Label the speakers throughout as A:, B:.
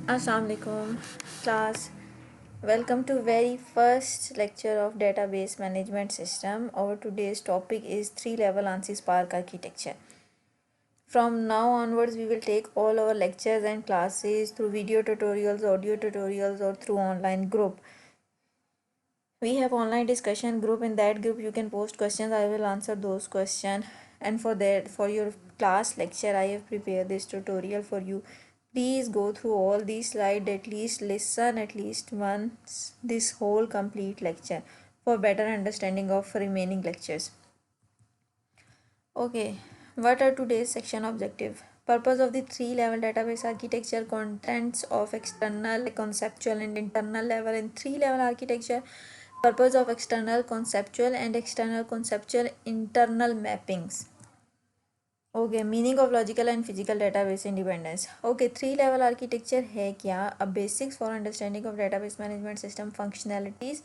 A: Assalamu alaikum class. Welcome to very first lecture of database management system. Our today's topic is 3-level ANSI Spark architecture. From now onwards we will take all our lectures and classes through video tutorials, audio tutorials or through online group. We have online discussion group. In that group you can post questions. I will answer those questions, and for that, for your class lecture, I have prepared this tutorial for you. Please go through all these slides, at least listen at least once this whole complete lecture for better understanding of remaining lectures. Okay, what are today's section objective? Purpose of the 3-level database architecture, contents of external, conceptual and internal level in 3-level architecture. Purpose of external conceptual and external conceptual internal mappings. Okay, meaning of logical and physical database independence. Okay, 3-लेवल architecture है क्या? A basics for understanding of database management system functionalities.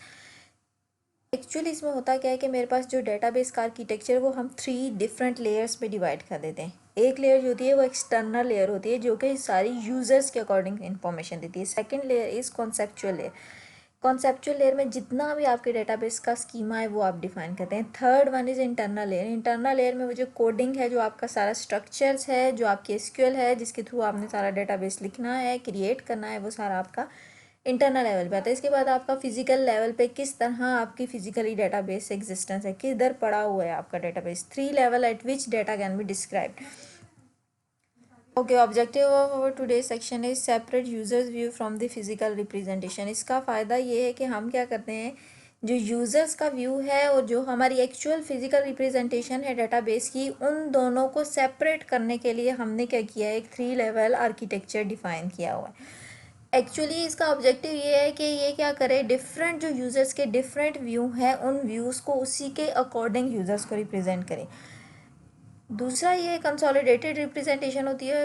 A: Actually इसमें होता क्या है कि मेरे पास जो डेटाबेस का आर्किटेक्चर वो हम 3 डिफरेंट लेयर्स में डिवाइड कर देते हैं. एक लेयर जो होती है वो एक्सटर्नल लेयर होती है जो कि सारी यूजर्स के अकॉर्डिंग इन्फॉर्मेशन देती है. Second layer is conceptual layer. Conceptual layer में जितना भी आपके डेटाबेस का स्कीमा है वो आप डिफाइन करते हैं. Third one is internal layer. Internal layer में वो जो कोडिंग है, जो आपका सारा स्ट्रक्चर्स है, जो आपकी एसक्यूएल है जिसके थ्रू आपने सारा डेटाबेस लिखना है, क्रिएट करना है, वो सारा आपका इंटरनल लेवल पे आता है. इसके बाद आपका फिजिकल लेवल पे किस तरह आपकी फिजिकली डेटाबेस एग्जिस्टेंस है, किधर पड़ा हुआ है आपका database. 3 level eight which data can be described. Okay, objective of our today section is separate users view from the physical representation. इसका फ़ायदा ये है कि हम क्या करते हैं, जो यूज़र्स का व्यू है और जो हमारी एक्चुअल फिजिकल रिप्रेजेंटेशन है डेटाबेस की, उन दोनों को सेपरेट करने के लिए हमने क्या किया है, एक 3-लेवल आर्किटेक्चर डिफाइन किया हुआ है. एक्चुअली इसका ऑब्जेक्टिव ये है कि ये क्या करे, डिफरेंट जो यूज़र्स के डिफरेंट व्यू हैं उन व्यूज़ को उसी के अकॉर्डिंग यूज़र्स को रिप्रेजेंट करें. दूसरा ये कंसोलिडेटेड रिप्रेजेंटेशन होती है,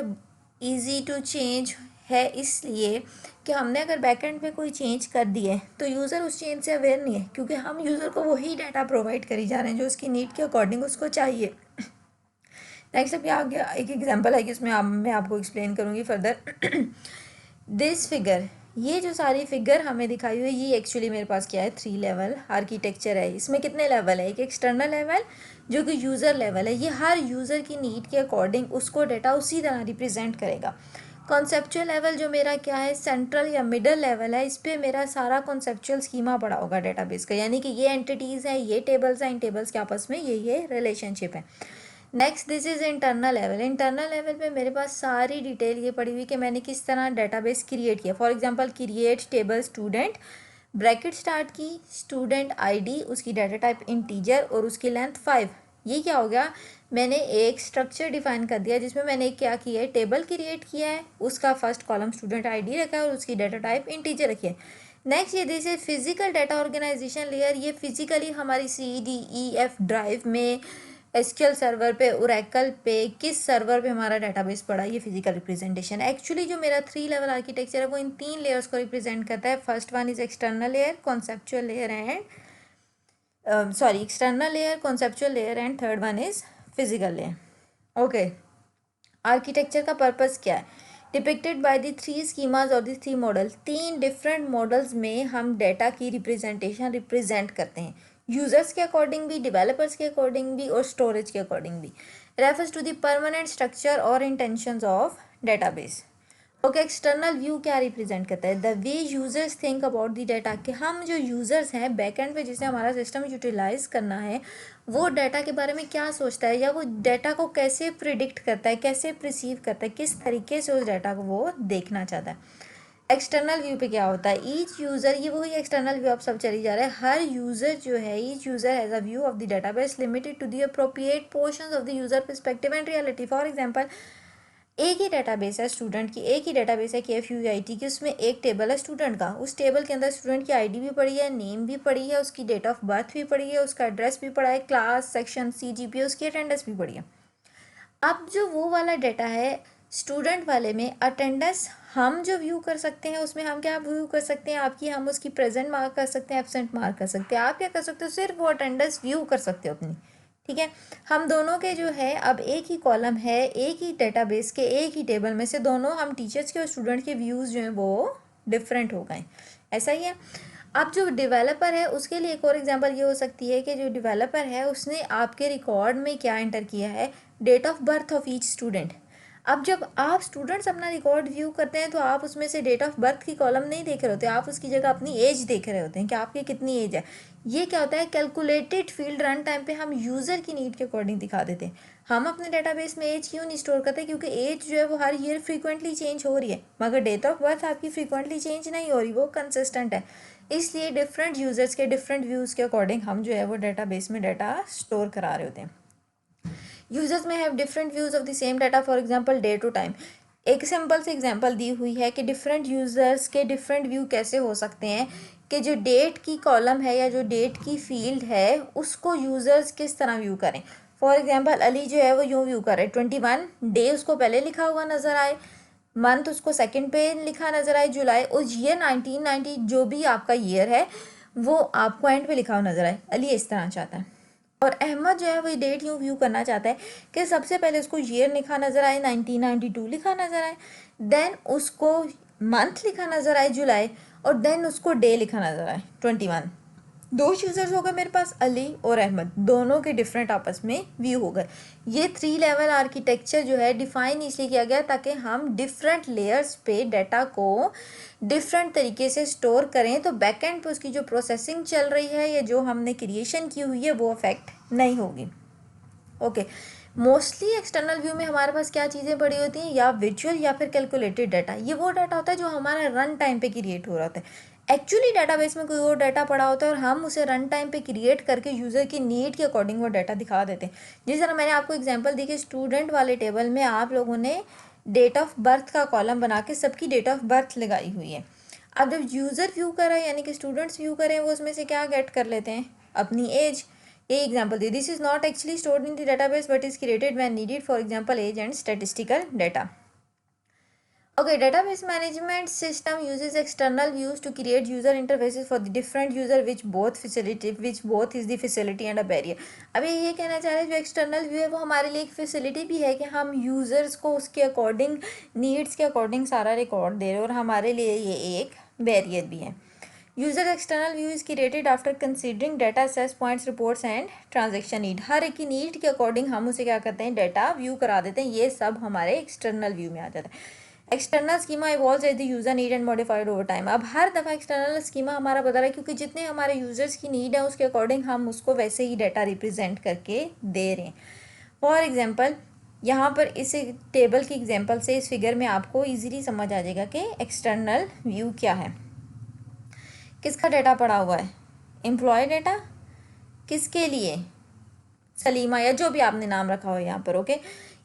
A: इजी टू चेंज है, इसलिए कि हमने अगर बैकएंड पे कोई चेंज कर दी है तो यूज़र उस चेंज से अवेयर नहीं है, क्योंकि हम यूज़र को वही डाटा प्रोवाइड करी जा रहे हैं जो उसकी नीड के अकॉर्डिंग उसको चाहिए. नेक्स्ट अभी आगे एक एग्जांपल है कि उसमें मैं आपको एक्सप्लेन करूँगी फर्दर. दिस फिगर, ये जो सारी फिगर हमें दिखाई हुई, ये एक्चुअली मेरे पास क्या है, 3-लेवल आर्किटेक्चर है. इसमें कितने लेवल है? एक एक्सटर्नल लेवल जो कि यूज़र लेवल है, ये हर यूज़र की नीड के अकॉर्डिंग उसको डाटा उसी तरह रिप्रेजेंट करेगा. कॉन्सेप्चुअल लेवल जो मेरा क्या है, सेंट्रल या मिडल लेवल है, इस पर मेरा सारा कॉन्सेप्चुअल स्कीमा पड़ा होगा डेटाबेस का, यानी कि ये एंटिटीज़ हैं, ये टेबल्स हैं, इन टेबल्स के आपस में ये रिलेशनशिप है. Next this is internal level. Internal level पे मेरे पास सारी डिटेल ये पड़ी हुई कि मैंने किस तरह डेटाबेस क्रिएट किया. For example, create table student, bracket start की, स्टूडेंट आईडी, उसकी डाटा टाइप इंटीजर और उसकी लेंथ 5. ये क्या हो गया, मैंने एक स्ट्रक्चर डिफाइन कर दिया जिसमें मैंने क्या किया है, टेबल क्रिएट किया है, उसका फर्स्ट कॉलम स्टूडेंट आईडी रखा है और उसकी डाटा टाइप इंटीजर रखी है. नेक्स्ट ये दिस है फिजिकल डाटा ऑर्गेनाइजेशन लेयर. ये फिजिकली हमारी CDEF ड्राइव में, एसक्यूएल सर्वर पे, ओरेकल पे, किस सर्वर पे हमारा डेटाबेस पड़ा है, ये फिजिकल रिप्रेजेंटेशन. एक्चुअली जो मेरा 3-लेवल आर्किटेक्चर है वो इन 3 लेयर्स को रिप्रेजेंट करता है. First one is external layer, conceptual layer and external layer, conceptual layer and third one is physical layer. Okay, architecture का पर्पस क्या है? डिपिक्टेड बाय द 3 स्कीमाज और द 3 मॉडल. 3 डिफरेंट मॉडल्स में हम data की representation represent करते हैं, users के अकॉर्डिंग भी, डेवलपर्स के अकॉर्डिंग भी और स्टोरेज के अकॉर्डिंग भी. Refers to the permanent structure और intentions of database. Okay, external view क्या रिप्रेजेंट करता है? The way users think about the data, कि हम जो यूजर्स हैं बैकएंड पे जिसे हमारा सिस्टम यूटिलाइज करना है, वो डाटा के बारे में क्या सोचता है, या वो डाटा को कैसे प्रिडिक्ट करता है, कैसे प्रिसीव करता है, किस तरीके से उस डाटा को वो देखना चाहता है. एक्सटर्नल व्यू पे क्या होता है, ईच यूज़र, ये वही एक्सटर्नल व्यू आप सब चली जा रहा है. हर यूज़र जो है, each user has a view of the database limited to the appropriate portions of the user perspective and reality. For example, एक ही डेटाबेस है स्टूडेंट की, एक ही डेटाबेस है KFUIT की, उसमें एक टेबल है स्टूडेंट का. उस टेबल के अंदर स्टूडेंट की आईडी भी पड़ी है, नेम भी पड़ी है, उसकी डेट ऑफ बर्थ भी पड़ी है, उसका एड्रेस भी पड़ा है, क्लास, सेक्शन, CGPA, उसकी अटेंडेंस भी पड़ी है. अब जो वो वाला डाटा है स्टूडेंट वाले में, अटेंडेंस हम जो व्यू कर सकते हैं उसमें हम क्या व्यू कर सकते हैं, आपकी, हम उसकी प्रेजेंट मार्क कर सकते हैं, एब्सेंट मार्क कर सकते हैं. आप क्या कर सकते हो, सिर्फ वो अटेंडेंस व्यू कर सकते हो अपनी, ठीक है। हम दोनों के जो है अब एक ही कॉलम है, एक ही डेटाबेस के एक ही टेबल में से दोनों हम टीचर्स के और स्टूडेंट के व्यूज़ जो हैं वो डिफरेंट हो गए, ऐसा ही है। अब जो डेवलपर है उसके लिए एक और एग्जांपल ये हो सकती है कि जो डेवलपर है उसने आपके रिकॉर्ड में क्या एंटर किया है, date of birth of each student. अब जब आप स्टूडेंट्स अपना रिकॉर्ड व्यू करते हैं तो आप उसमें से डेट ऑफ बर्थ की कॉलम नहीं देख रहे होते, आप उसकी जगह अपनी एज देख रहे होते हैं कि आपकी कितनी एज है। ये क्या होता है, कैलकुलेटेड फील्ड रन टाइम पे हम यूज़र की नीड के अकॉर्डिंग दिखा देते हैं। हम अपने डेटाबेस में एज क्यों नहीं स्टोर करते, क्योंकि एज जो है वो हर ईयर फ्रीक्वेंटली चेंज हो रही है, मगर डेट ऑफ बर्थ आपकी फ्रीक्वेंटली चेंज नहीं हो रही, वो कंसिस्टेंट है। इसलिए डिफरेंट यूज़र्स के डिफरेंट व्यूज़ के अकॉर्डिंग हम जो है वो डेटाबेस में डाटा स्टोर करा रहे होते हैं। यूजर्स में have different views of the same data, for example day to time. एक सिंपल से एग्जांपल दी हुई है कि डिफरेंट यूजर्स के डिफरेंट व्यू कैसे हो सकते हैं, कि जो डेट की कॉलम है या जो डेट की फील्ड है उसको यूजर्स किस तरह व्यू करें। फॉर एग्जांपल अली जो है वो यूँ व्यू करे 21, डे उसको पहले लिखा हुआ नज़र आए, मंथ उसको सेकंड पे लिखा नज़र आए जुलाई, और ईयर 1990 जो भी आपका ईयर है वो आपको एंड पे लिखा हुआ नज़र आए। अली इस तरह चाहता है। और अहमद जो है वो डेट यूँ व्यू करना चाहता है कि सबसे पहले उसको ईयर लिखा नज़र आए 1992 लिखा नज़र आए, देन उसको मंथ लिखा नज़र आए जुलाई, और देन उसको डे लिखा नज़र आए 21। दो यूज़र्स हो गए मेरे पास, अली और अहमद, दोनों के डिफरेंट आपस में व्यू हो गए। ये 3 लेवल आर्किटेक्चर जो है डिफाइन इसलिए किया गया ताकि हम डिफरेंट लेयर्स पे डाटा को डिफरेंट तरीके से स्टोर करें, तो बैकएंड पे उसकी जो प्रोसेसिंग चल रही है या जो हमने क्रिएशन की हुई है वो अफेक्ट नहीं होगी। ओके, मोस्टली एक्सटर्नल व्यू में हमारे पास क्या चीज़ें पड़ी होती हैं, या विजुअल या फिर कैलकुलेटेड डाटा। ये वो डाटा होता है जो हमारा रन टाइम पे क्रिएट हो रहा होता है। एक्चुअली डाटाबेस में कोई और डाटा पड़ा होता है और हम उसे रन टाइम पे क्रिएट करके यूज़र की नीड के अकॉर्डिंग वो डाटा दिखा देते हैं। जिस तरह मैंने आपको एग्जांपल दी कि स्टूडेंट वाले टेबल में आप लोगों ने डेट ऑफ बर्थ का कॉलम बना के सबकी डेट ऑफ बर्थ लगाई हुई है। अब जब यूज़र व्यू करें यानी कि स्टूडेंट्स व्यू करें, वो उसमें से क्या गेट कर लेते हैं, अपनी एज। ये एग्जांपल दी, this is not actually stored in the database but is created when needed, for example age and statistical data. Okay, database management system uses external views to create user interfaces for the different user which both is the facility and a barrier. अब ये कहना चाह रहे हैं जो external view है वो हमारे लिए एक फैसिलिटी भी है कि हम यूज़र्स को उसके अकॉर्डिंग नीड्स के अकॉर्डिंग सारा रिकॉर्ड दे रहे हैं, और हमारे लिए ये एक बैरियर भी है। User external view is created after considering data sets points reports and transaction need. हर एक की नीड के अकॉर्डिंग हम उसे क्या करते हैं, डाटा व्यू करा देते हैं। ये सब हमारे एक्सटर्नल व्यू में आ जाता है। External schema evolves as the user need and modified over time. अब हर दफ़ा एक्सटर्नल स्कीमा हमारा बता रहा है क्योंकि जितने हमारे यूजर्स की नीड है उसके अकॉर्डिंग हम उसको वैसे ही डाटा रिप्रेजेंट करके दे रहे हैं। फॉर एग्जाम्पल यहाँ पर इस टेबल की एग्जाम्पल से इस फिगर में आपको ईजिली समझ आ जाएगा कि एक्सटर्नल व्यू क्या है। किसका डाटा पड़ा हुआ है, एम्प्लॉय डाटा, किसके लिए, सलीमा या जो भी आपने नाम रखा हो यहाँ पर। ओके,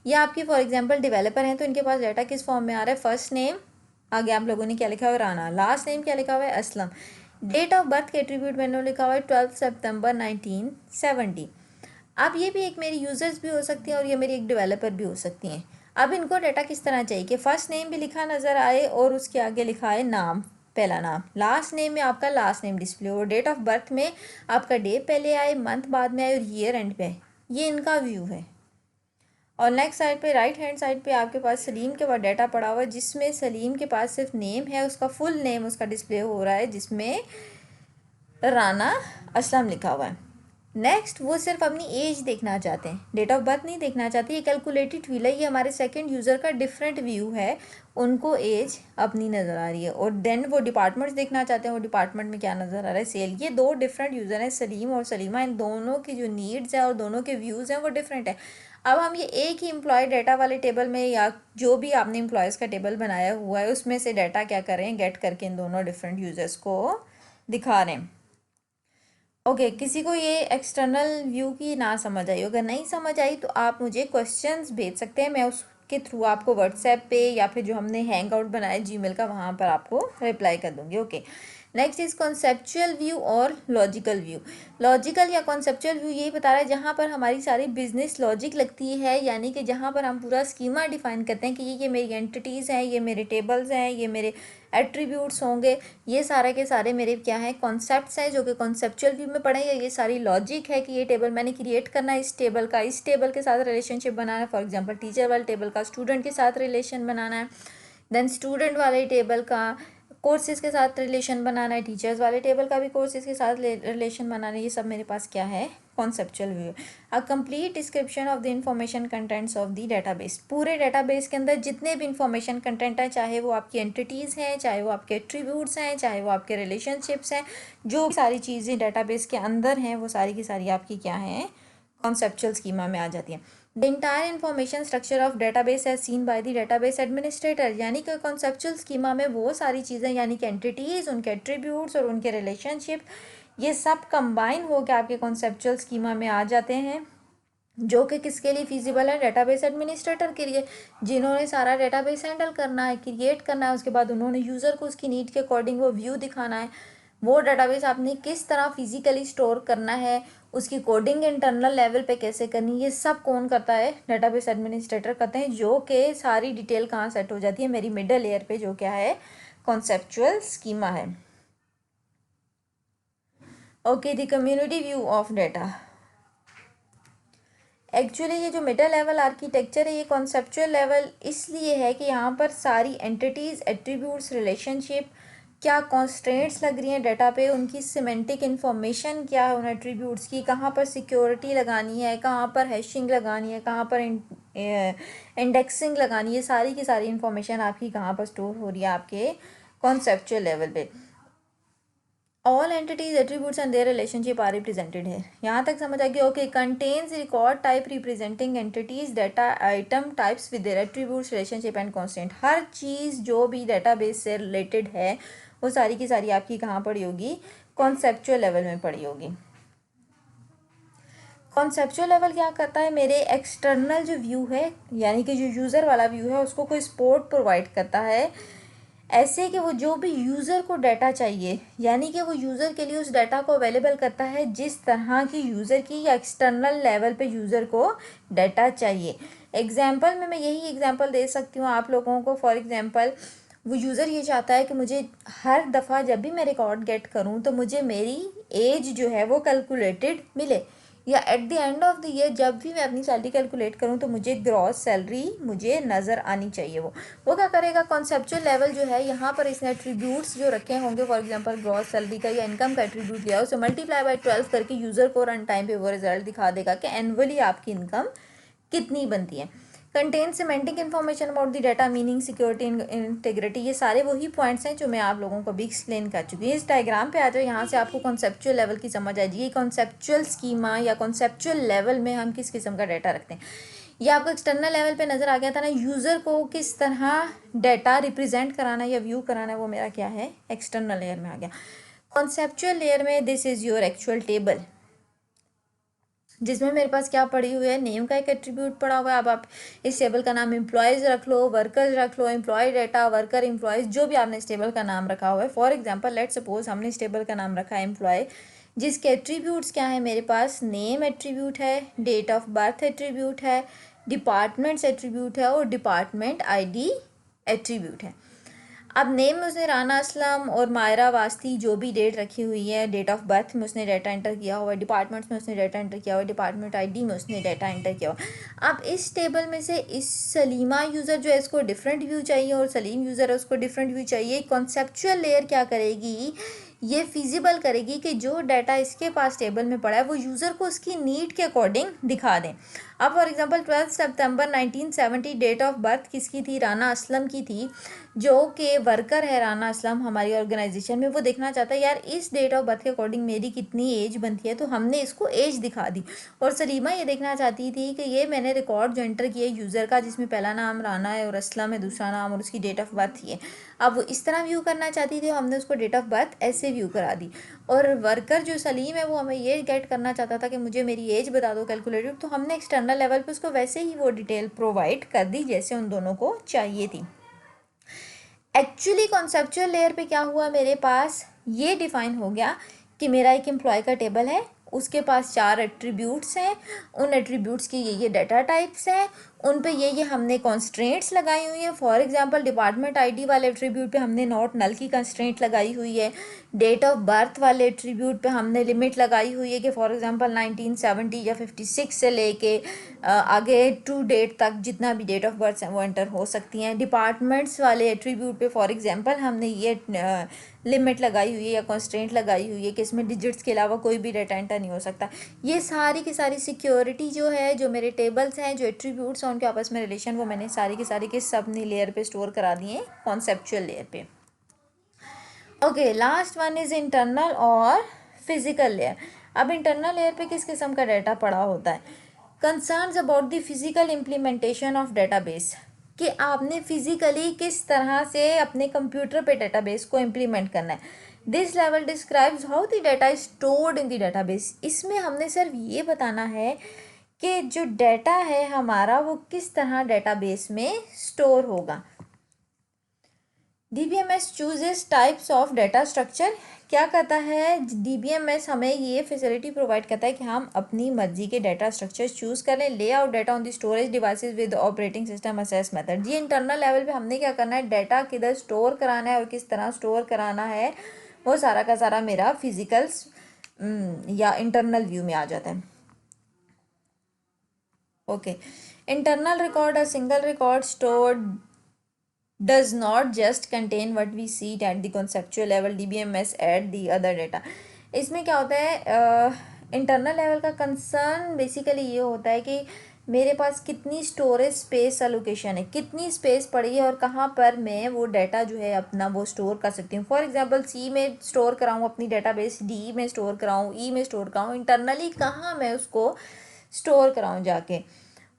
A: ये आपकी फॉर एग्जांपल डेवलपर हैं तो इनके पास डाटा किस फॉर्म में आ रहा है, फर्स्ट नेम आगे आप लोगों ने क्या लिखा हुआ है, राना, लास्ट नेम क्या लिखा हुआ है, असलम, डेट ऑफ बर्थ के एट्रीब्यूट मैंने लिखा हुआ है 12 सितंबर 1970। अब ये भी एक मेरी यूज़र्स भी हो सकती हैं और ये मेरी एक डेवलपर भी हो सकती हैं। अब इनको डाटा किस तरह चाहिए कि फ़र्स्ट नेम भी लिखा नज़र आए और उसके आगे लिखा है नाम, पहला नाम, लास्ट नेम में आपका लास्ट नेम डिस्प्ले हो, डेट ऑफ बर्थ में आपका डे पहले आए, मंथ बाद में आए और ईयर एंड पे आए। ये इनका व्यू है। और नेक्स्ट साइड पे राइट हैंड साइड पे आपके पास सलीम के बाद डाटा पड़ा हुआ है जिसमें सलीम के पास सिर्फ नेम है, उसका फुल नेम उसका डिस्प्ले हो रहा है जिसमें राना असलम लिखा हुआ है। नेक्स्ट वो सिर्फ अपनी एज देखना चाहते हैं, डेट ऑफ बर्थ नहीं देखना चाहते। ये कैलकुलेटेड व्हील है, ये हमारे सेकंड यूज़र का डिफरेंट व्यू है, उनको एज अपनी नज़र आ रही है। और देन वो डिपार्टमेंट्स देखना चाहते हैं, वो डिपार्टमेंट में क्या नज़र आ रहा है, सेल। ये दो डिफरेंट यूज़र हैं, सलीम और सलीमा, इन दोनों की जो नीड्स हैं और दोनों के व्यूज़ हैं वो डिफरेंट है। अब हम ये एक ही एम्प्लॉय डाटा वाले टेबल में या जो भी आपने एम्प्लॉयज़ का टेबल बनाया हुआ है उसमें से डाटा क्या करें, गेट करके इन दोनों डिफरेंट यूज़र्स को दिखा रहे हैं। ओके, किसी को ये एक्सटर्नल व्यू की ना समझ आई, अगर नहीं समझ आई तो आप मुझे क्वेश्चंस भेज सकते हैं, मैं उसके थ्रू आपको व्हाट्सएप पे या फिर जो हमने हैंग आउट बनाया जीमेल का वहाँ पर आपको रिप्लाई कर दूँगी। Okay, next is conceptual view और लॉजिकल व्यू। लॉजिकल या कॉन्सेप्चुअल व्यू यही बता रहा है जहाँ पर हमारी सारी बिजनेस लॉजिक लगती है, यानी कि जहाँ पर हम पूरा स्कीमा डिफाइन करते हैं कि ये मेरी एंटिटीज़ हैं, ये मेरे टेबल्स हैं, ये मेरे एट्रीब्यूट्स होंगे, ये सारे के सारे मेरे क्या हैं, कॉन्सेप्ट्स हैं जो कि कॉन्सेप्चुअल व्यू में पढ़े। ये सारी लॉजिक है कि ये टेबल मैंने क्रिएट करना है, इस टेबल का इस टेबल के साथ रिलेशनशिप बनाना है। फॉर एग्जाम्पल टीचर वाले टेबल का स्टूडेंट के साथ रिलेशन बनाना है, देन स्टूडेंट वाले टेबल का कोर्सेज के साथ रिलेशन बनाना है, टीचर्स वाले टेबल का भी कोर्सेज के साथ रिलेशन बनाना है। ये सब मेरे पास क्या है, conceptual view. A complete description of the information contents of the database. पूरे डेटाबेस के अंदर जितने भी इंफॉर्मेशन कंटेंट हैं, चाहे वो आपकी एंटिटीज़ हैं, चाहे वो आपके एट्रीब्यूट्स हैं, चाहे वो आपके रिलेशनशिप्स हैं, जो सारी चीज़ें डेटाबेस के अंदर हैं वो सारी की सारी आपकी क्या हैं, कॉन्सेप्चुअल स्कीमा में आ जाती हैं। The entire information structure of database as seen by the database administrator, यानी कि कॉन्सेप्चुअल स्कीमा में वो सारी चीज़ें, यानी कि एंटिटीज़, उनके एट्रीब्यूट्स और उनके रिलेशनशिप, ये सब कंबाइन होकर आपके कॉन्सेप्चुअल स्कीमा में आ जाते हैं, जो कि किसके लिए फिजिबल है, डेटाबेस एडमिनिस्ट्रेटर के लिए, जिन्होंने सारा डेटाबेस हैंडल करना है, क्रिएट करना है, उसके बाद उन्होंने यूज़र को उसकी नीड के अकॉर्डिंग वो व्यू दिखाना है। वो डेटाबेस आपने किस तरह फिजिकली स्टोर करना है, उसकी कोडिंग इंटरनल लेवल पे कैसे करनी, ये सब कौन करता है, डेटाबेस एडमिनिस्ट्रेटर करते हैं, जो कि सारी डिटेल कहाँ सेट हो जाती है, मेरी मिडल लेयर पे, जो क्या है, कॉन्सेप्चुअल स्कीमा है। Okay, the community view of data. Actually ये जो मिडल लेवल आर्किटेक्चर है, ये कॉन्सेप्चुअल लेवल इसलिए है कि यहाँ पर सारी एंटिटीज़, एट्रीब्यूट्स, रिलेशनशिप, क्या कॉन्स्ट्रेंट्स लग रही हैं डाटा पे, उनकी सिमेंटिक इन्फॉर्मेशन क्या है उन एट्रीब्यूट्स की, कहाँ पर सिक्योरिटी लगानी है, कहाँ पर हैशिंग लगानी है, कहाँ पर इंडेक्सिंग लगानी है, सारी की सारी इन्फॉर्मेशन आपकी कहाँ पर स्टोर हो रही है, आपके कॉन्सेप्चुअल लेवल पे। All entities, attributes and their relationship are represented है। यहाँ तक समझ आ गया। Okay, contains record type representing entities, data item types with their attributes, relationship and constant. हर चीज़ जो भी डाटाबेस से रिलेटेड है वो सारी की सारी आपकी कहाँ पड़ी होगी, कॉन्सेप्चुअल लेवल में पड़ी होगी। कॉन्सेप्चुअल लेवल क्या करता है, मेरे एक्सटर्नल जो व्यू है, यानी कि जो यूज़र वाला व्यू है, उसको कोई सपोर्ट प्रोवाइड करता है, ऐसे कि वो जो भी यूज़र को डाटा चाहिए, यानी कि वो यूज़र के लिए उस डाटा को अवेलेबल करता है जिस तरह की यूज़र की या एक्सटर्नल लेवल पे यूज़र को डाटा चाहिए। एग्जांपल में मैं यही एग्जांपल दे सकती हूँ आप लोगों को। फॉर एग्जांपल, वो यूज़र ये चाहता है कि मुझे हर दफ़ा जब भी मैं रिकॉर्ड गेट करूँ तो मुझे मेरी एज जो है वो कैलकुलेटेड मिले, या at the end of the year जब भी मैं अपनी सैलरी कैलकुलेट करूँ तो मुझे ग्रॉस सैलरी मुझे नज़र आनी चाहिए। वो क्या करेगा, कॉन्सेप्चुअल लेवल जो है, यहाँ पर इसने एट्रीब्यूट्स जो रखे होंगे, फॉर एग्जांपल ग्रॉस सैलरी का या इनकम का एट्रीब्यूट लिया, उसे मल्टीप्लाई बाय 12 करके यूज़र को रन टाइम पे वो रिजल्ट दिखा देगा कि एनुअली आपकी इनकम कितनी बनती है। Contain semantic information about the data, meaning, security, integrity, ये सारे वही पॉइंट्स हैं जो मैं आप लोगों को भी एक्सप्लेन कर चुकी हूँ। इस डायग्राम पे आ जाओ, यहाँ से आपको कॉन्सेप्चुअल लेवल की समझ आ जाएगी। कॉन्सेप्चुअल स्कीमा या कॉन्सेप्चुअल लेवल में हम किस किस्म का डाटा रखते हैं। ये आपको एक्सटर्नल लेवल पे नज़र आ गया था ना, यूज़र को किस तरह डाटा रिप्रेजेंट कराना या व्यू कराना, वो मेरा क्या है, एक्सटर्नल लेयर में आ गया। कॉन्सेप्चुअल लेयर में this is your actual table, जिसमें मेरे पास क्या पड़ी हुई है, नेम का एक एट्रीब्यूट पड़ा हुआ है। अब आप इस टेबल का नाम एम्प्लॉयज़ रख लो, वर्कर्स रख लो, एम्प्लॉय डाटा, वर्कर, एम्प्लॉयज़, जो भी आपने इस टेबल का नाम रखा हुआ है। फॉर एग्जांपल, लेट सपोज हमने इस टेबल का नाम रखा है एम्प्लॉय, जिसके एट्रीब्यूट्स क्या है, मेरे पास नेम एट्रीब्यूट है, डेट ऑफ बर्थ एट्रीब्यूट है, डिपार्टमेंट्स एट्रीब्यूट है और डिपार्टमेंट आईडी एट्रीब्यूट है। अब नेम में उसने राना असलम और मायरा वास्ती जो भी डेट रखी हुई है, डेट ऑफ बर्थ में उसने डाटा एंटर किया हुआ है, डिपार्टमेंट्स में उसने डाटा एंटर किया हुआ है, डिपार्टमेंट आईडी में उसने डाटा एंटर किया हुआ है। अब इस टेबल में से इस सलीमा यूज़र जो है, इसको डिफरेंट व्यू चाहिए और सलीम यूज़र है उसको डिफरेंट व्यू चाहिए। कॉन्सेप्चुअल लेयर क्या करेगी, ये फिजिबल करेगी कि जो डाटा इसके पास टेबल में पड़ा है वो यूज़र को उसकी नीड के अकॉर्डिंग दिखा दें। अब फॉर एग्जांपल 12 सितंबर 1970 डेट ऑफ बर्थ किसकी थी, राना असलम की थी, जो कि वर्कर है राना असलम हमारी ऑर्गेनाइजेशन में। वो देखना चाहता है यार इस डेट ऑफ बर्थ के अकॉर्डिंग मेरी कितनी एज बनती है, तो हमने इसको एज दिखा दी। और सलीमा ये देखना चाहती थी कि ये मैंने रिकॉर्ड जो एंटर किया यूज़र का, जिसमें पहला नाम राना है और असलम है दूसरा नाम, और उसकी डेट ऑफ बर्थ ये, अब वो इस तरह व्यू करना चाहती थी, हमने उसको डेट ऑफ बर्थ ऐसे व्यू करा दी। और वर्कर जो सलीम है वो हमें ये गेट करना चाहता था कि मुझे मेरी एज बता दो कैलकुलेटेड, तो हमने एक्सटर्नल लेवल पे उसको वैसे ही वो डिटेल प्रोवाइड कर दी जैसे उन दोनों को चाहिए थी। एक्चुअली कॉन्सेप्चुअल लेयर पे क्या हुआ, मेरे पास ये डिफाइन हो गया कि मेरा एक एम्प्लॉय का टेबल है, उसके पास 4 एट्रीब्यूट्स हैं, उन एट्रीब्यूट्स की ये डाटा टाइप्स हैं, उन पे ये हमने कॉन्स्ट्रेंट्स लगाई हुई हैं। फॉर एग्जांपल डिपार्टमेंट आईडी वाले एट्रीब्यूट पे हमने नॉट नल की कंस्ट्रेंट लगाई हुई है। डेट ऑफ बर्थ वाले एट्रीब्यूट पे हमने लिमिट लगाई हुई है कि फॉर एग्जांपल 1970 या 56 से लेके आगे टू डेट तक जितना भी डेट ऑफ बर्थ है वो एंटर हो सकती हैं। डिपार्टमेंट्स वाले एट्रीब्यूट पे फॉर एग्जांपल हमने ये लिमिट लगाई हुई है या कॉन्स्ट्रेंट लगाई हुई है कि इसमें डिजिट्स के अलावा कोई भी डाटा एंटर नहीं हो सकता। ये सारी की सारी सिक्योरिटी जो है, जो मेरे टेबल्स हैं, जो एट्रीब्यूट्स हैं, उनके आपस में रिलेशन, वो मैंने सारी की सारी किस अपनी लेयर पे स्टोर करा दिए हैं, कॉन्सेप्चुअल लेयर पे। Okay, last one is internal और फिजिकल लेयर। अब इंटरनल लेयर पे किस किस्म का डाटा पड़ा होता है? Concerns about the physical implementation of database, कि आपने फिजिकली किस तरह से अपने कंप्यूटर पे डेटाबेस को इम्प्लीमेंट करना है। This level describes how the data is stored in the database. इसमें हमने सिर्फ ये बताना है कि जो डाटा है हमारा वो किस तरह डेटाबेस में स्टोर होगा। DBMS chooses types of data structure. क्या कहता है DBMS? हमें ये फैसिलिटी प्रोवाइड करता है कि हम अपनी मर्जी के डाटा स्ट्रक्चर चूज़ कर लें। ले out data on the storage devices with operating system assess method. ये इंटरनल लेवल पे हमने क्या करना है, डाटा किधर स्टोर कराना है और किस तरह स्टोर कराना है, वो सारा का सारा मेरा फिजिकल्स या इंटरनल व्यू में आ जाता है। ओके, इंटरनल रिकॉर्ड और single record stored does not just contain what we see at the conceptual level. DBMS add the other data. इसमें क्या होता है, इंटरनल लेवल का कंसर्न बेसिकली ये होता है कि मेरे पास कितनी स्टोरेज स्पेस एलोकेशन है, कितनी स्पेस पड़ी है और कहाँ पर मैं वो डाटा जो है अपना वो स्टोर कर सकती हूँ। फॉर एग्जांपल C में स्टोर कराऊँ अपनी डाटाबेस, D में स्टोर कराऊँ, E में स्टोर कराऊँ, इंटरनली कहाँ मैं उसको स्टोर कराऊँ जाके।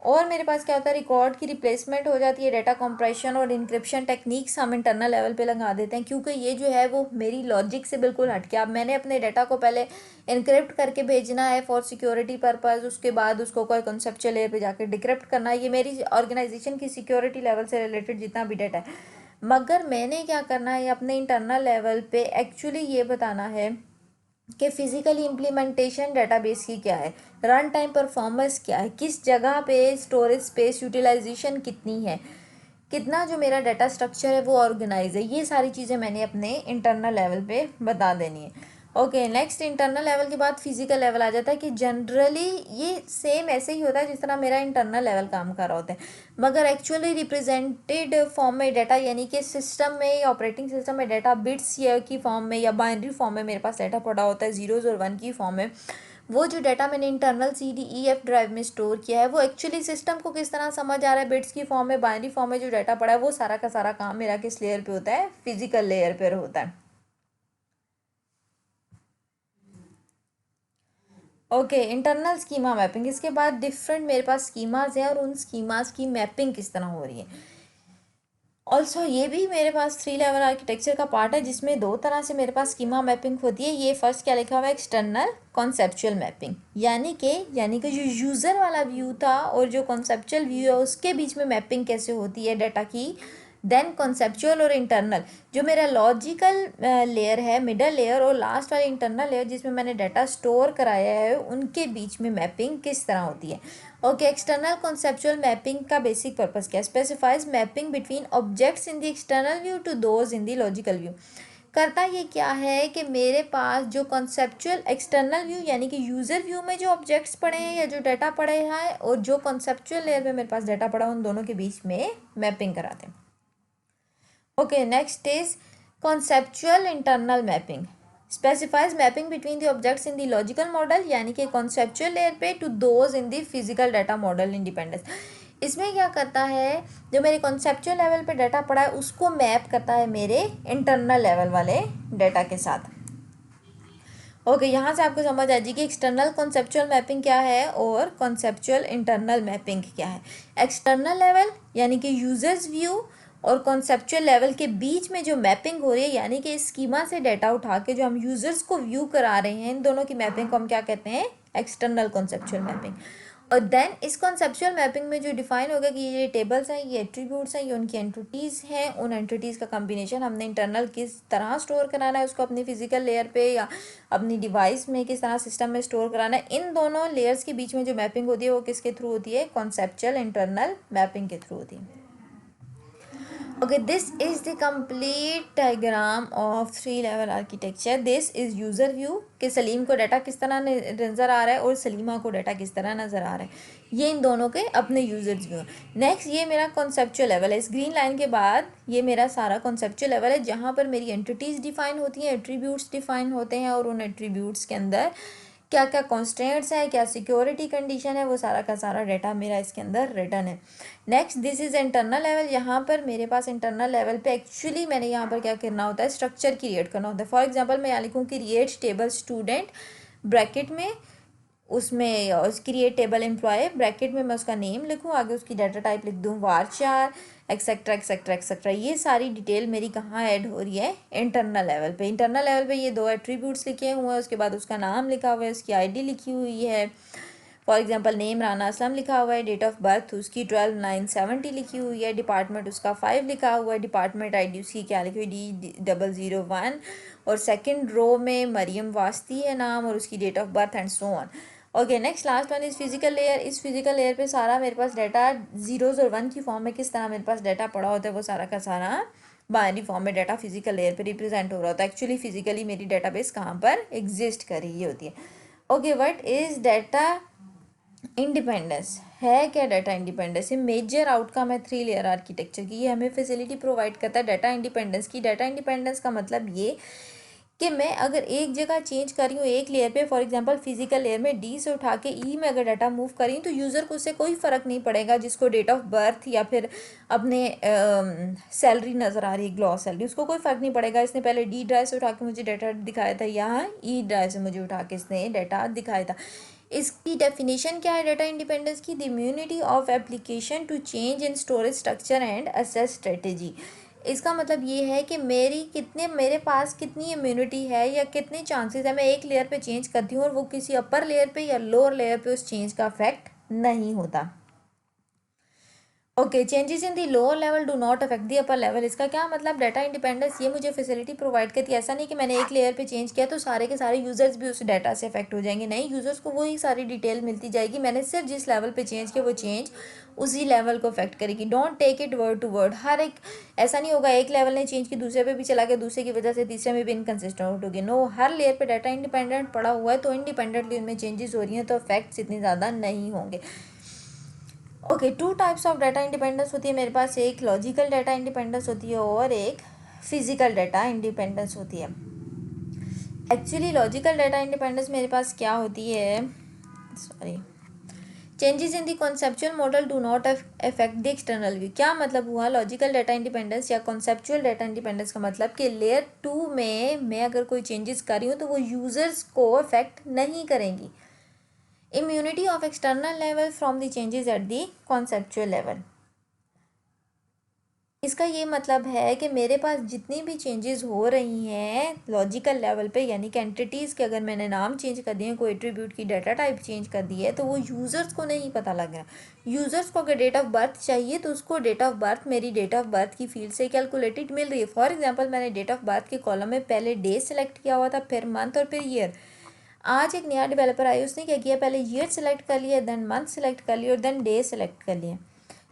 A: और मेरे पास क्या होता है, रिकॉर्ड की रिप्लेसमेंट हो जाती है। डाटा कंप्रेशन और इंक्रिप्शन टेक्निक्स हम इंटरनल लेवल पे लगा देते हैं, क्योंकि ये जो है वो मेरी लॉजिक से बिल्कुल हट के, अब मैंने अपने डाटा को पहले इनक्रिप्ट करके भेजना है फॉर सिक्योरिटी पर्पज़, उसके बाद उसको कोई कॉन्सेप्चुअल लेयर पे जाकर डिक्रिप्ट करना है। ये मेरी ऑर्गेनाइजेशन की सिक्योरिटी लेवल से रिलेटेड जितना भी डाटा है। मगर मैंने क्या करना है, अपने इंटरनल लेवल पे एक्चुअली ये बताना है कि फिजिकली इम्प्लीमेंटेशन डेटाबेस की क्या है, रन टाइम परफॉर्मेंस क्या है, किस जगह पे स्टोरेज स्पेस यूटिलाइजेशन कितनी है, कितना जो मेरा डाटा स्ट्रक्चर है वो ऑर्गेनाइज है। ये सारी चीज़ें मैंने अपने इंटरनल लेवल पे बता देनी है। ओके, नेक्स्ट इंटरनल लेवल के बाद फिजिकल लेवल आ जाता है कि जनरली ये सेम ऐसे ही होता है जिस तरह मेरा इंटरनल लेवल काम कर रहा होता है, मगर एक्चुअली रिप्रेजेंटेड फॉर्म में डाटा, यानी कि सिस्टम में या ऑपरेटिंग सिस्टम में डाटा बिट्स या की फॉर्म में या बाइनरी फॉर्म में मेरे पास डाटा पड़ा होता है, 0s और 1 की फॉर्म में। वो जो डाटा मैंने इंटरनल CDEF ड्राइव में स्टोर किया है वो एक्चुअली सिस्टम को किस तरह समझ आ रहा है, बिट्स की फॉर्म में, बाइनरी फॉर्म में जो डाटा पड़ा है, वो सारा का सारा काम मेरा किस लेयर पे होता है, फिजिकल लेयर पर होता है। Okay, internal schema mapping. इसके बाद डिफरेंट मेरे पास स्कीमाज हैं और उन स्कीमाज की मैपिंग किस तरह हो रही है। ऑल्सो ये भी मेरे पास 3 लेवल आर्किटेक्चर का पार्ट है, जिसमें 2 तरह से मेरे पास स्कीमा मैपिंग होती है। ये फर्स्ट क्या लिखा हुआ है, एक्सटर्नल कॉन्सेप्चुअल मैपिंग, यानी कि जो यूज़र वाला व्यू था और जो कॉन्सेप्चुअल व्यू है उसके बीच में मैपिंग कैसे होती है डाटा की। देन कॉन्सेप्चुअल और इंटरनल, जो मेरा लॉजिकल लेयर है, मिडल लेयर, और लास्ट वाली इंटरनल लेयर जिसमें मैंने डाटा स्टोर कराया है, उनके बीच में मैपिंग किस तरह होती है। ओके, एक्सटर्नल कॉन्सेप्चुअल मैपिंग का बेसिक पर्पस क्या है, specifies mapping between objects in the external view to those in the logical view. करता ये क्या है कि मेरे पास जो कॉन्सेप्चुअल एक्सटर्नल व्यू यानी कि यूज़र व्यू में जो ऑब्जेक्ट्स पड़े हैं या जो डाटा पड़े हैं और जो कॉन्सेप्चुअल लेयर में मेरे पास डाटा पड़ा है, उन दोनों के बीच में मैपिंग कराते हैं। Okay, next is conceptual internal mapping, specifies mapping between the objects in the logical model यानी कि कॉन्सेप्चुअल लेयर पे to those in the physical data model independence. इसमें क्या करता है, जो मेरे कॉन्सेप्चुअल लेवल पे डाटा पड़ा है उसको मैप करता है मेरे इंटरनल लेवल वाले डाटा के साथ। ओके, यहाँ से आपको समझ आ जाएगी कि एक्सटर्नल कॉन्सेप्चुअल मैपिंग क्या है और कॉन्सेप्चुअल इंटरनल मैपिंग क्या है। एक्सटर्नल लेवल यानी कि यूजर्स व्यू और कॉन्सेप्चुअल लेवल के बीच में जो मैपिंग हो रही है, यानी कि स्कीमा से डाटा उठा के जो हम यूजर्स को व्यू करा रहे हैं, इन दोनों की मैपिंग को हम क्या कहते हैं, एक्सटर्नल कॉन्सेप्चुअल मैपिंग। और देन इस कॉन्सेप्चुअल मैपिंग में जो डिफाइन होगा कि ये टेबल्स हैं, ये एट्रीब्यूट्स हैं, ये उनकी एंटिटीज़ हैं, उन एंटिटीज़ का कम्बिनेशन हमने इंटरनल किस तरह स्टोर कराना है उसको अपनी फिजिकल लेयर पे या अपनी डिवाइस में किस तरह सिस्टम में स्टोर कराना है, इन दोनों लेयर्स के बीच में जो मैपिंग होती है वो किसके थ्रू होती है, कॉन्सेप्चुअल इंटरनल मैपिंग के थ्रू होती है। Okay, this is the complete diagram of three level architecture. This is user view कि सलीम को डाटा किस तरह नज़र आ रहा है और सलीमा को डाटा किस तरह नज़र आ रहा है, ये इन दोनों के अपने यूजर्स व्यू। नेक्स्ट ये मेरा कॉन्सेप्चुअल लेवल है, इस ग्रीन लाइन के बाद ये मेरा सारा कॉन्सेप्चुअल लेवल है जहाँ पर मेरी एंटिटीज़ डिफाइन होती हैं, एट्रीब्यूट्स डिफाइन होते हैं और उन एट्रीब्यूट्स के अंदर क्या क्या कॉन्स्टेंट्स हैं, क्या सिक्योरिटी कंडीशन है, वो सारा का सारा डाटा मेरा इसके अंदर रिटर्न है। Next this is internal level, यहाँ पर मेरे पास इंटरनल लेवल पे एक्चुअली मैंने यहाँ पर क्या करना होता है, स्ट्रक्चर क्रिएट करना होता है। फॉर एग्जांपल मैं यहाँ लिखूँ क्रिएट टेबल स्टूडेंट ब्रैकेट में, उसमें क्रिएट टेबल एम्प्लॉय ब्रैकेट में मैं उसका नेम लिखूँ, आगे उसकी डाटा टाइप लिख दूँ varchar एक्सेट्रा एक्सेट्रा एक्सेट्रा। ये सारी डिटेल मेरी कहाँ ऐड हो रही है, इंटरनल लेवल पे। इंटरनल लेवल पे ये दो एट्रीब्यूट्स लिखे हुए हैं, उसके बाद उसका नाम लिखा हुआ है, उसकी आईडी लिखी हुई है। For example name Rana Aslam लिखा हुआ है, डेट ऑफ बर्थ उसकी 12/9/70 लिखी हुई है, डिपार्टमेंट उसका 5 लिखा हुआ है, डिपार्टमेंट आईडी उसकी क्या लिखी हुई D001, और सेकंड रो में मरियम वास्ती है नाम और उसकी date of birth and so on. Okay, next last one is physical layer. इस फिजिकल लेयर पे सारा मेरे पास डाटा जीरोज और वन की फॉर्म में किस तरह मेरे पास डाटा पड़ा होता है, वो सारा का सारा बाइनरी फॉर्म में डाटा फिजिकल लेयर पे रिप्रेजेंट हो रहा होता है। एक्चुअली फिजिकली मेरी डाटाबेस कहाँ पर एग्जिस्ट कर रही होती है। Okay, what is data independence, है क्या डाटा इंडिपेंडेंस? ये मेजर आउटकम है थ्री लेयर आर्किटेक्चर की, ये हमें फैसिलिटी प्रोवाइड करता है डाटा इंडिपेंडेंस की। डाटा इंडिपेंडेंस का मतलब ये कि मैं अगर एक जगह चेंज कर रही हूँ एक लेयर पे, फॉर एग्जांपल फिजिकल लेयर में डी से उठा के ई में अगर डाटा मूव कर रही हूँ तो यूज़र को उससे कोई फ़र्क नहीं पड़ेगा, जिसको डेट ऑफ बर्थ या फिर अपने सैलरी नज़र आ रही है, ग्लॉस सैलरी, उसको कोई फ़र्क नहीं पड़ेगा। इसने पहले डी ड्राइव से उठा के मुझे डाटा दिखाया था, यहाँ ई ड्राइव से मुझे उठा के इसने डाटा दिखाया था। इसकी डेफिनेशन क्या है डाटा इंडिपेंडेंस की? The immunity of application to change in storage structure and access strategy. इसका मतलब ये है कि मेरे पास कितनी इम्यूनिटी है या कितने चांसेस है, मैं एक लेयर पे चेंज करती हूँ और वो किसी अपर लेयर पे या लोअर लेयर पे उस चेंज का इफेक्ट नहीं होता। Okay, changes in the lower level do not affect the upper level. इसका क्या मतलब? डाटा इंडिपेंडेंस ये मुझे फैसिलिटी प्रोवाइड करती है, ऐसा नहीं कि मैंने एक लेयर पे चेंज किया तो सारे के सारे यूजर्स भी उस डाटा से अफेक्ट हो जाएंगे। नहीं, यूजर्स को वही सारी डिटेल मिलती जाएगी, मैंने सिर्फ जिस लेवल पे चेंज किया वो चेंज उसी लेवल को अफेक्ट करेगी। Don't take it word to word. हर एक ऐसा नहीं होगा एक लेवल ने चेंज की दूसरे पे भी चला गया, दूसरे की वजह से तीसरे में भी इनकन्सिस्टेंट होगी। नो, हर लेयर पे डाटा इंडिपेंडेंट पड़ा हुआ है तो इंडिपेंडेंटली उनमें चेंजेस हो रही हैं तो इफेक्ट्स इतने ज़्यादा नहीं होंगे। Okay, two types of data independence होती है मेरे पास, एक लॉजिकल डाटा इंडिपेंडेंस होती है और एक फिजिकल डाटा इंडिपेंडेंस होती है। एक्चुअली लॉजिकल डाटा इंडिपेंडेंस मेरे पास क्या होती है, sorry, changes in the conceptual model do not affect the external view. क्या मतलब हुआ लॉजिकल डाटा इंडिपेंडेंस या कॉन्सेप्चुअल डाटा इंडिपेंडेंस का मतलब कि लेयर 2 में मैं अगर कोई चेंजेस कर रही हूँ तो वो यूजर्स को अफेक्ट नहीं करेंगी। Immunity of external level from the changes at the conceptual level. इसका ये मतलब है कि मेरे पास जितनी भी चेंजेस हो रही हैं लॉजिकल लेवल पे, यानी कि एंटिटीज़ के अगर मैंने नाम चेंज कर दिए, कोई एट्रीब्यूट की डाटा टाइप चेंज कर दी है तो वो यूज़र्स को नहीं पता लग रहा। यूज़र्स को अगर डेट ऑफ बर्थ चाहिए तो उसको डेट ऑफ बर्थ मेरी डेट ऑफ बर्थ की फील्ड से कैलकुलेटेड मिल रही है। फॉर एग्जाम्पल मैंने डेट ऑफ बर्थ के कॉलम में पहले डे सेलेक्ट किया हुआ था, फिर मंथ और फिर ईयर। आज एक नया डेवलपर आया, उसने क्या किया, पहले ईयर सेलेक्ट कर लिया, देन मंथ सेलेक्ट कर लिया और देन डे सेलेक्ट कर लिया।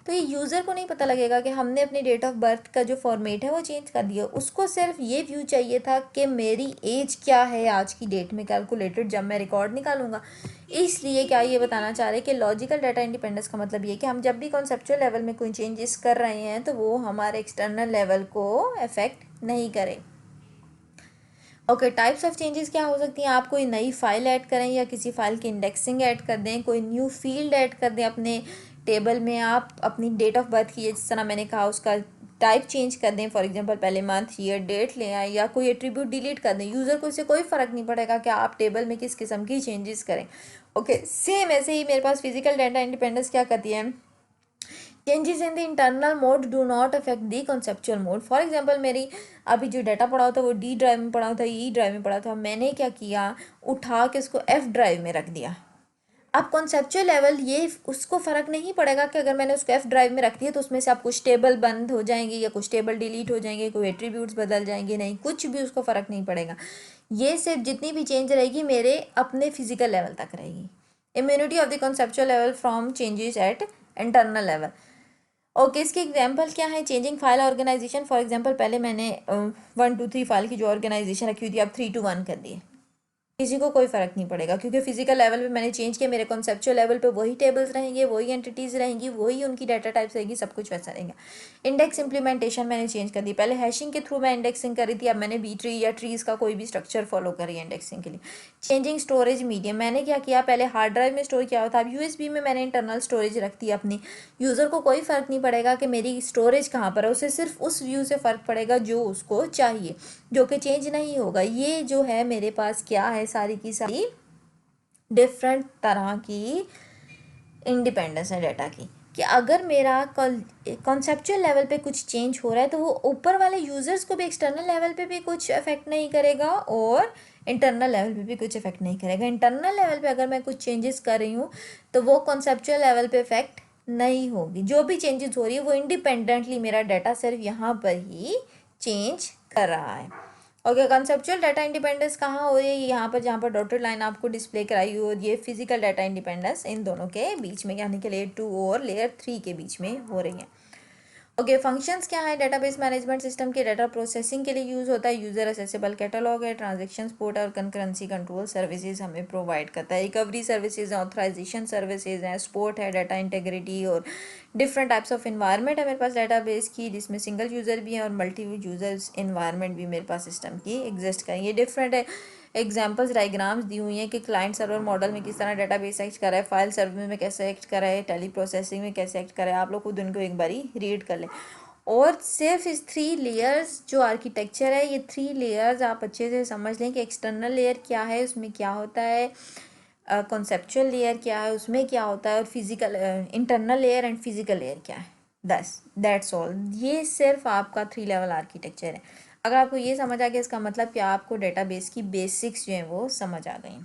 A: तो ये यूज़र को नहीं पता लगेगा कि हमने अपनी डेट ऑफ बर्थ का जो फॉर्मेट है वो चेंज कर दिया। उसको सिर्फ ये व्यू चाहिए था कि मेरी एज क्या है आज की डेट में कैलकुलेटेड जब मैं रिकॉर्ड निकालूंगा। इसलिए क्या ये बताना चाह रहे हैं कि लॉजिकल डाटा इंडिपेंडेंस का मतलब ये कि हम जब भी कॉन्सेप्चुअल लेवल में कोई चेंजेस कर रहे हैं तो वो हमारे एक्सटर्नल लेवल को अफेक्ट नहीं करें। ओके, टाइप्स ऑफ चेंजेस क्या हो सकती हैं? आप कोई नई फाइल ऐड करें या किसी फाइल की इंडेक्सिंग ऐड कर दें, कोई न्यू फील्ड ऐड कर दें अपने टेबल में, आप अपनी डेट ऑफ बर्थ की जिस तरह मैंने कहा उसका टाइप चेंज कर दें, फॉर एग्जांपल पहले मंथ ईयर डेट ले आए, या कोई एट्रीब्यूट डिलीट कर दें। यूज़र को इससे कोई फ़र्क नहीं पड़ेगा कि आप टेबल में किस किस्म की चेंजेस करें। ओके, सेम ऐसे ही मेरे पास फिजिकल डाटा इंडिपेंडेंस क्या करती है, changes in the internal mode do not affect the conceptual mode. For example मेरी अभी जो डाटा पड़ा होता वो डी ड्राइव में पड़ा था, ई ड्राइव में पड़ा था, मैंने क्या किया, उठा के उसको एफ ड्राइव में रख दिया। अब कॉन्सेप्चुअल लेवल ये उसको फ़र्क नहीं पड़ेगा कि अगर मैंने उसको एफ ड्राइव में रख दिया तो उसमें से आप कुछ टेबल बंद हो जाएंगे या कुछ टेबल डिलीट हो जाएंगे, कोई एट्रीब्यूट्स बदल जाएंगे, नहीं, कुछ भी उसको फ़र्क नहीं पड़ेगा। ये सिर्फ जितनी भी चेंज रहेगी मेरे अपने फिजिकल लेवल तक रहेगी। Immunity of the conceptual level from changes at internal level. Okay, इसकी एग्जांपल क्या है? Changing file organization. For example पहले मैंने 1 2 3 फाइल की जो ऑर्गेनाइजेशन रखी हुई थी, अब 3 to 1 कर दिए, किसी को कोई फ़र्क नहीं पड़ेगा क्योंकि फिजिकल लेवल पे मैंने चेंज किया। मेरे कॉन्सेप्चुअल लेवल पे वही टेबल्स रहेंगे, वही एंटिटीज़ रहेंगी, वही उनकी डाटा टाइप्स रहेगी, सब कुछ वैसा रहेगा। इंडेक्स इंप्लीमेंटेशन मैंने चेंज कर दी। पहले हैशिंग के थ्रू मैं इंडेक्सिंग करी थी, अब मैंने बी ट्री या ट्रीज़ का कोई भी स्ट्रक्चर फॉलो करी है इंडेक्सिंग के लिए। चेंजिंग स्टोरेज मीडियम, मैंने क्या किया, पहले हार्ड ड्राइव में स्टोर किया होता, अब यूएसबी में मैंने इंटरनल स्टोरेज रख दी अपनी। यूज़र को कोई फ़र्क नहीं पड़ेगा कि मेरी स्टोरेज कहाँ पर है, उसे सिर्फ उस व्यू से फ़र्क पड़ेगा जो उसको चाहिए, जो कि चेंज नहीं होगा। ये जो है मेरे पास क्या है, सारी की सारी डिफरेंट तरह की इंडिपेंडेंस है डाटा की, कि अगर मेरा कॉन्सेप्चुअल लेवल पे कुछ चेंज हो रहा है तो वो ऊपर वाले यूज़र्स को भी एक्सटर्नल लेवल पे भी कुछ अफेक्ट नहीं करेगा और इंटरनल लेवल पे भी कुछ अफेक्ट नहीं करेगा। इंटरनल लेवल पे अगर मैं कुछ चेंजेस कर रही हूँ तो वो कॉन्सेप्चुअल लेवल पे इफेक्ट नहीं होगी। जो भी चेंजेस हो रही है वो इंडिपेंडेंटली मेरा डाटा सिर्फ यहाँ पर ही चेंज कर रहा है। ओके, कंसेप्चुअल डाटा इंडिपेंडेंस कहाँ हो रही है? यहाँ पर जहाँ पर डॉटेड लाइन आपको डिस्प्ले कराई हो, ये फिजिकल डाटा इंडिपेंडेंस इन दोनों के बीच में, यानी कि लेयर 2 और लेयर 3 के बीच में हो रही है। ओके, फंक्शंस क्या है? डेटाबेस मैनेजमेंट सिस्टम के डाटा प्रोसेसिंग के लिए यूज़ होता है। यूज़र असेसेबल कैटलॉग है, ट्रांजेक्शन सपोर्ट और कंकरेंसी कंट्रोल सर्विसेज हमें प्रोवाइड करता है। रिकवरी सर्विसेज, ऑथराइजेशन सर्विसेज हैं, सपोर्ट है, डाटा इंटेग्रिटी और डिफरेंट टाइप्स ऑफ इन्वायरमेंट है मेरे पास डेटाबेस की, जिसमें सिंगल यूज़र भी है और मल्टी यूज़र्स इन्वायरमेंट भी मेरे पास सिस्टम की एग्जिस्ट करेंगे। डिफरेंट है एग्जाम्पल्स डायग्राम्स दी हुई हैं कि क्लाइंट सर्वर मॉडल में किस तरह डाटाबेस एक्ट करा है, फाइल सर्वर में कैसे एक्ट करा है, टेली प्रोसेसिंग में कैसे एक्ट करा है। आप लोग खुद उनको एक बारी रीड कर लें। और सिर्फ इस 3 लेयर्स जो आर्किटेक्चर है, ये 3 लेयर्स आप अच्छे से समझ लें कि एक्सटर्नल लेयर क्या है, उसमें क्या होता है, कॉन्सेप्चुअल लेयर क्या है, उसमें क्या होता है, और physical internal layer and physical layer क्या है। That's all. ये सिर्फ आपका 3 लेवल आर्किटेक्चर है। अगर आपको ये समझ आ गया, इसका मतलब कि आपको डेटाबेस की बेसिक्स जो हैं वो समझ आ गई।